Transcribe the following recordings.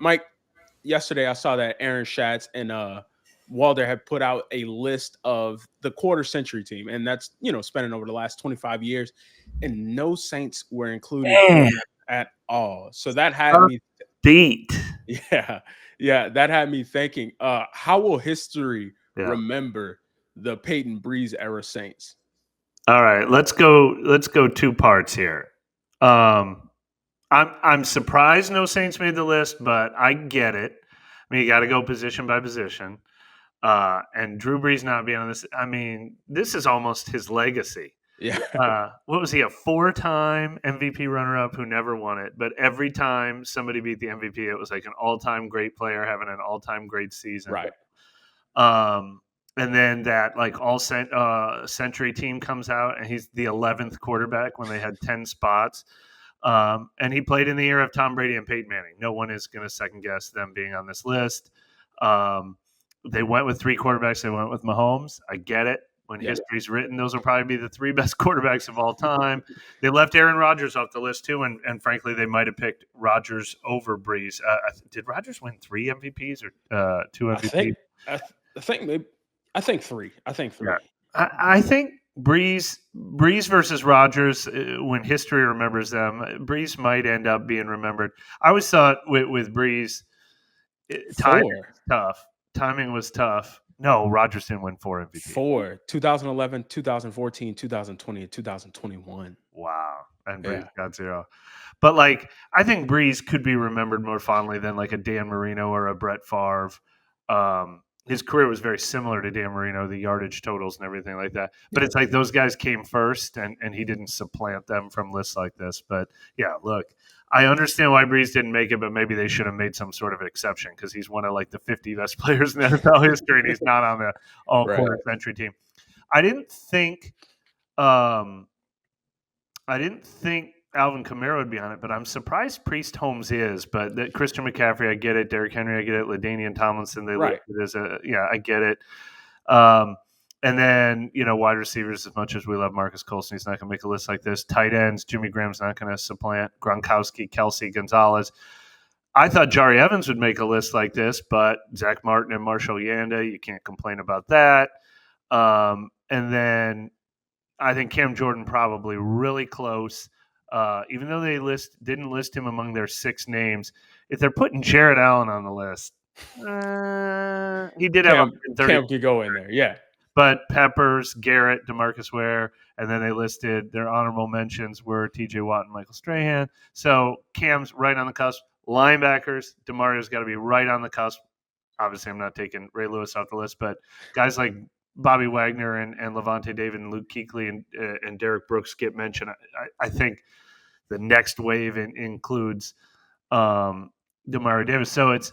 Mike, yesterday I saw that Aaron Schatz and Walder had put out a list of the quarter century team, and that's spanning over the last 25 years, and no Saints were included in Man, that at all. So that had me, beat. yeah, yeah, that had me thinking, how will history Yeah. remember the Payton-Brees era Saints? All right, let's go two parts here. Um, I'm surprised no Saints made the list, but I get it. I mean, you got to go position by position. And Drew Brees not being on this, I mean, this is almost his legacy. Yeah, What was he, a 4-time MVP runner-up who never won it? But every time somebody beat the MVP, it was like an all-time great player having an all-time great season. right. Um, and then that like century team comes out, and he's the 11th quarterback when they had 10 spots. And he played in the era of Tom Brady and Peyton Manning. No one is going to second guess them being on this list. They went with 3 quarterbacks. They went with Mahomes. I get it. When history's written, those will probably be the 3 best quarterbacks of all time. They left Aaron Rodgers off the list too, and frankly, they might have picked Rodgers over Brees. Did Rodgers win 3 MVPs or 2 MVPs? I think 3. I think 3. Yeah. I think Brees versus Rodgers, when history remembers them, Brees might end up being remembered. I always thought with Brees, timing was tough. No, Rodgers didn't win 4 MVPs. 4, 2011, 2014, 2020, and 2021. Wow. And Brees got 0. But, like, I think Brees could be remembered more fondly than, like, a Dan Marino or a Brett Favre. His career was very similar to Dan Marino, the yardage totals and everything like that. But it's like those guys came first, and he didn't supplant them from lists like this. But, yeah, look, I understand why Brees didn't make it, but maybe they should have made some sort of exception because he's one of, like, the 50 best players in NFL history, and he's not on the all-quarter century team. I didn't think Alvin Kamara would be on it, but I'm surprised Priest Holmes is. But that Christian McCaffrey, I get it. Derrick Henry, I get it. LaDainian Tomlinson, they listed as I get it. And then, wide receivers, as much as we love Marcus Colston, he's not going to make a list like this. Tight ends, Jimmy Graham's not going to supplant Gronkowski, Kelsey, Gonzalez. I thought Jari Evans would make a list like this, but Zach Martin and Marshall Yanda, you can't complain about that. And then I think Cam Jordan probably really close. Even though they didn't list him among their 6 names, if they're putting Jared Allen on the list, he did have 130. Cam could go in there, yeah. But Peppers, Garrett, DeMarcus Ware, and then they listed their honorable mentions were T.J. Watt and Michael Strahan. So Cam's right on the cusp. Linebackers, DeMario's got to be right on the cusp. Obviously, I'm not taking Ray Lewis off the list, but guys like Bobby Wagner and Levante David and Luke Kuechly and Derek Brooks get mentioned. I think the next wave includes Demario Davis. So it's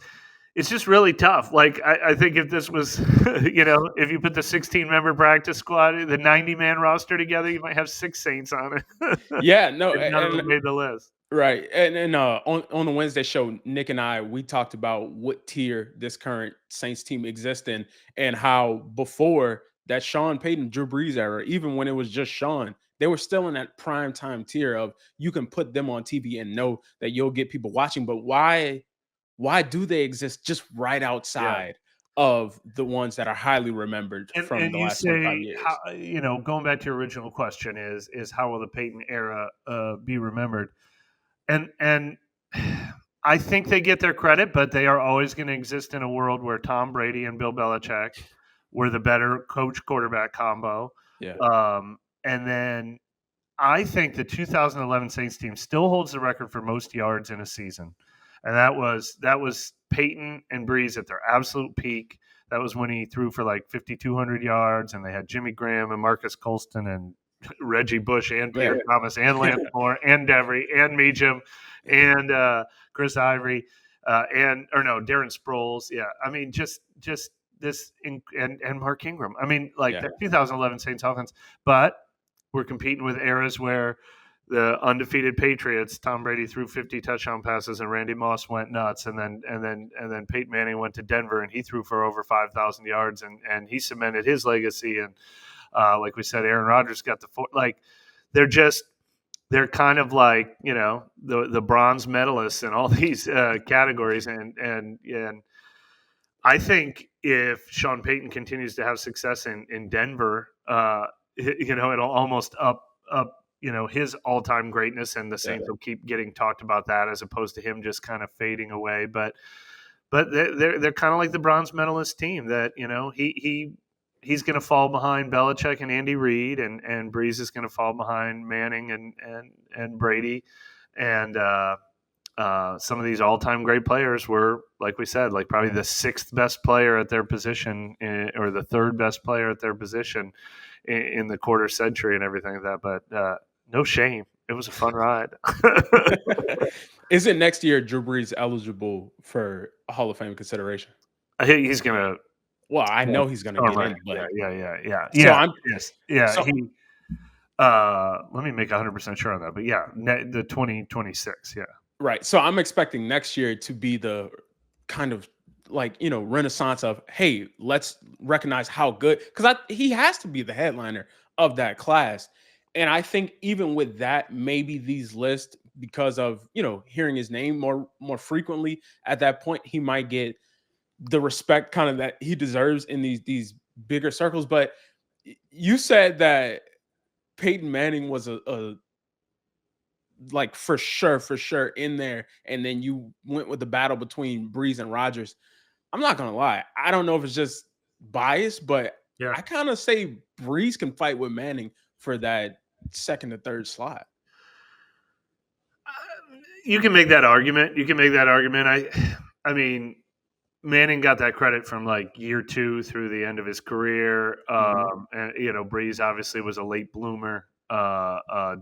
just really tough. Like, I think if this was, if you put the 16-member practice squad, the 90-man roster together, you might have 6 Saints on it. Yeah, no. None of them made the list. Right. And on the Wednesday show, Nick and I, we talked about what tier this current Saints team exists in and how before that Sean Payton, Drew Brees era, even when it was just Sean, they were still in that prime time tier of you can put them on TV and know that you'll get people watching. But why do they exist just right outside of the ones that are highly remembered from the last 25 years? Going back to your original question is how will the Payton era be remembered? And I think they get their credit, but they are always going to exist in a world where Tom Brady and Bill Belichick were the better coach-quarterback combo. Yeah. And then I think the 2011 Saints team still holds the record for most yards in a season. And that was Peyton and Brees at their absolute peak. That was when he threw for like 5,200 yards, and they had Jimmy Graham and Marcus Colston and Reggie Bush and Pierre Thomas and Lance Moore and Devery and Meacham and Chris Ivory Darren Sproles. Yeah, I mean, just this and Mark Ingram. I mean, the 2011 Saints offense, but we're competing with eras where the undefeated Patriots, Tom Brady threw 50 touchdown passes and Randy Moss went nuts, and then Peyton Manning went to Denver and he threw for over 5,000 yards and he cemented his legacy. And like we said, Aaron Rodgers got the they're they're kind of like, the bronze medalists in all these categories, and I think if Sean Payton continues to have success in Denver, it'll almost up his all time greatness, and the Yeah. Saints will keep getting talked about that as opposed to him just kind of fading away. But they're kind of like the bronze medalist team that he's going to fall behind Belichick and Andy Reid, and Brees is going to fall behind Manning and Brady, and some of these all-time great players were, like we said, like probably the sixth best player at their position, or the third best player at their position in the quarter century and everything like that. But no shame. It was a fun ride. Isn't next year Drew Brees eligible for a Hall of Fame consideration? He's gonna. Well, I know he's gonna get Right. in, but Yeah. I'm Yes. Yeah. so Let me make 100% sure on that. But yeah, the 2026. Yeah. right. So I'm expecting next year to be the kind of renaissance of, hey, let's recognize how good, because he has to be the headliner of that class. And I think even with that, maybe these lists, because of hearing his name more frequently, at that point he might get the respect kind of that he deserves in these bigger circles. But you said that Peyton Manning was a like for sure in there, and then you went with the battle between Brees and Rodgers. I'm not gonna lie, I don't know if it's just bias, but Yeah. I kind of say Brees can fight with Manning for that second to third slot. You can make that argument. I mean, Manning got that credit from like year 2 through the end of his career. And Brees obviously was a late bloomer,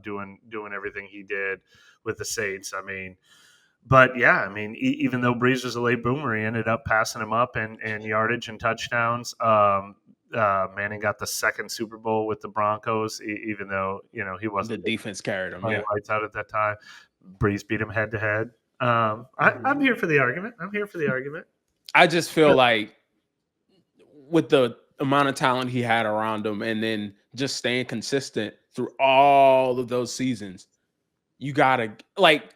doing everything he did with the Saints. I mean, but yeah, I mean, even though Brees was a late bloomer, he ended up passing him up in yardage and touchdowns. Manning got the second Super Bowl with the Broncos, even though he wasn't The defense carried him. playing Yeah, lights out at that time. Brees beat him head to head. I'm here for the argument. I just feel like with the amount of talent he had around him, and then just staying consistent through all of those seasons, you gotta like,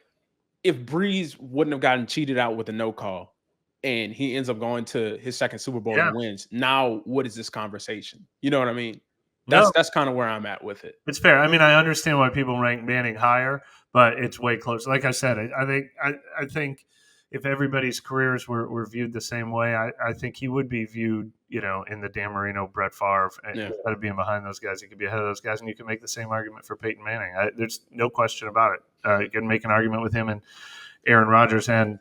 if Breeze wouldn't have gotten cheated out with a no call and he ends up going to his second Super Bowl Yeah. and wins, now what is this conversation? You know what I mean? No, That's kind of where I'm at with it. it's fair. I mean, I understand why people rank Manning higher, but it's way closer. Like I said, I think if everybody's careers were viewed the same way, I think he would be viewed, in the Dan Marino, Brett Favre, Yeah. instead of being behind those guys, he could be ahead of those guys, and you can make the same argument for Peyton Manning. There's no question about it. You can make an argument with him and Aaron Rodgers, and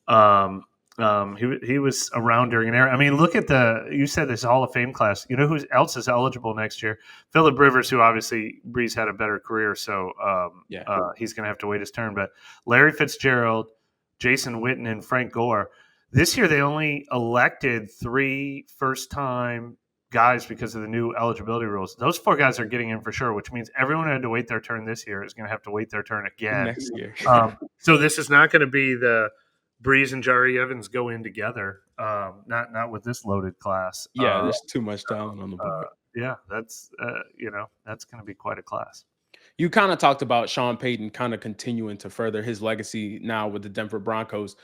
he was around during an era. I mean, look at you said this Hall of Fame class. You know who else is eligible next year? Phillip Rivers, who obviously Brees had a better career, so he's going to have to wait his turn. But Larry Fitzgerald, Jason Witten, and Frank Gore. This year they only elected 3 first-time guys because of the new eligibility rules. Those 4 guys are getting in for sure, which means everyone who had to wait their turn this year is going to have to wait their turn again Next year. So this is not going to be the Brees and Jari Evans go in together. Not with this loaded class. Yeah, there's too much talent on the board. Yeah, that's that's going to be quite a class. You kind of talked about Sean Payton kind of continuing to further his legacy now with the Denver Broncos.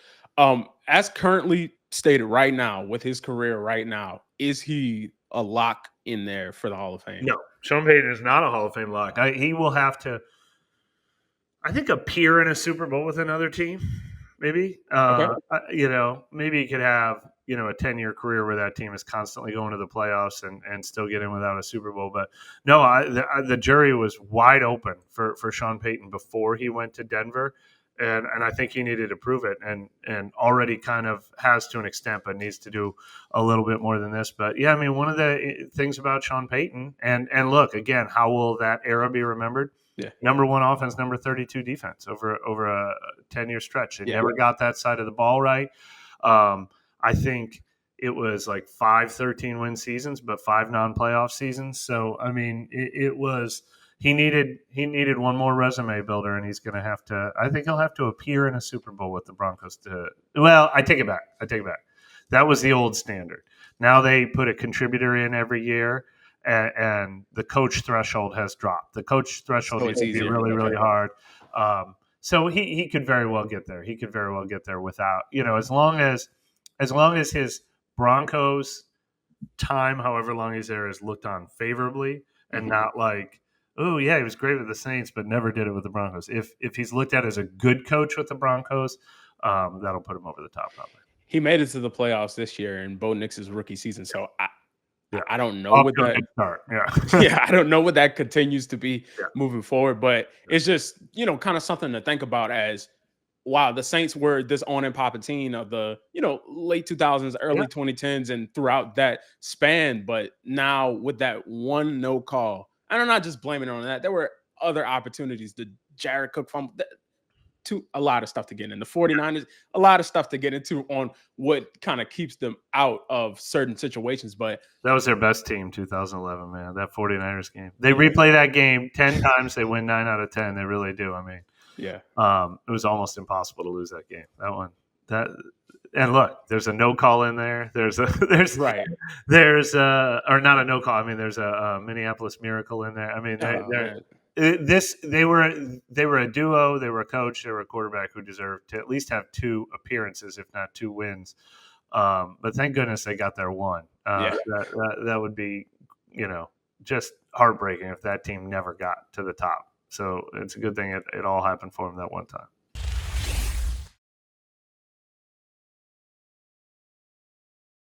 As currently stated right now, with his career right now, is he a lock in there for the Hall of Fame? No, Sean Payton is not a Hall of Fame lock. He will have to, I think, appear in a Super Bowl with another team. Maybe, maybe he could have, a 10-year career where that team is constantly going to the playoffs and still get in without a Super Bowl. But no, the jury was wide open for Sean Payton before he went to Denver. And I think he needed to prove it, and already kind of has to an extent, but needs to do a little bit more than this. But yeah, I mean, one of the things about Sean Payton, and look, again, how will that era be remembered? Yeah. Number 1 offense, number 32 defense over a 10-year stretch. They never got that side of the ball right. I think it was like 5 13-win seasons, but 5 non-playoff seasons. So I mean, it was. He needed one more resume builder, and he's going to have to. I think he'll have to appear in a Super Bowl with the Broncos to. Well, I take it back. That was the old standard. Now they put a contributor in every year, and the coach threshold has dropped. The coach threshold So used it's to be easier. really, really Okay. hard. So he could very well get there. He could very well get there without, as long as his Broncos time, however long he's there, is looked on favorably and Mhm. not like, oh yeah, he was great with the Saints, but never did it with the Broncos. If he's looked at as a good coach with the Broncos, that'll put him over the top probably. He made it to the playoffs this year in Bo Nix's rookie season. So Yeah, I don't know off what to a that good start. Yeah, yeah, I don't know what that continues to be yeah, moving forward, but it's just, kind of something to think about as wow, the Saints were this on and popping team of the, late 2000s, yeah. early 2010s, and throughout that span. But now with that one no call, and I'm not just blaming it on that, there were other opportunities. The Jared Cook fumble, to a lot of stuff to get in. The 49ers, a lot of stuff to get into on what kind of keeps them out of certain situations. But That was their best team, 2011, man. That 49ers game. They yeah, replay that game 10 times. They win 9 out of 10. They really do. I mean, yeah, it was almost impossible to lose that game. That one. That and look, there's a no call in there. There's a right. or not a no call. I mean, there's a Minneapolis Miracle in there. I mean, Oh man, they were a duo. They were a coach. They were a quarterback who deserved to at least have 2 appearances, if not 2 wins. But thank goodness they got their one. yeah. That would be, just heartbreaking if that team never got to the top. So it's a good thing it all happened for them that one time.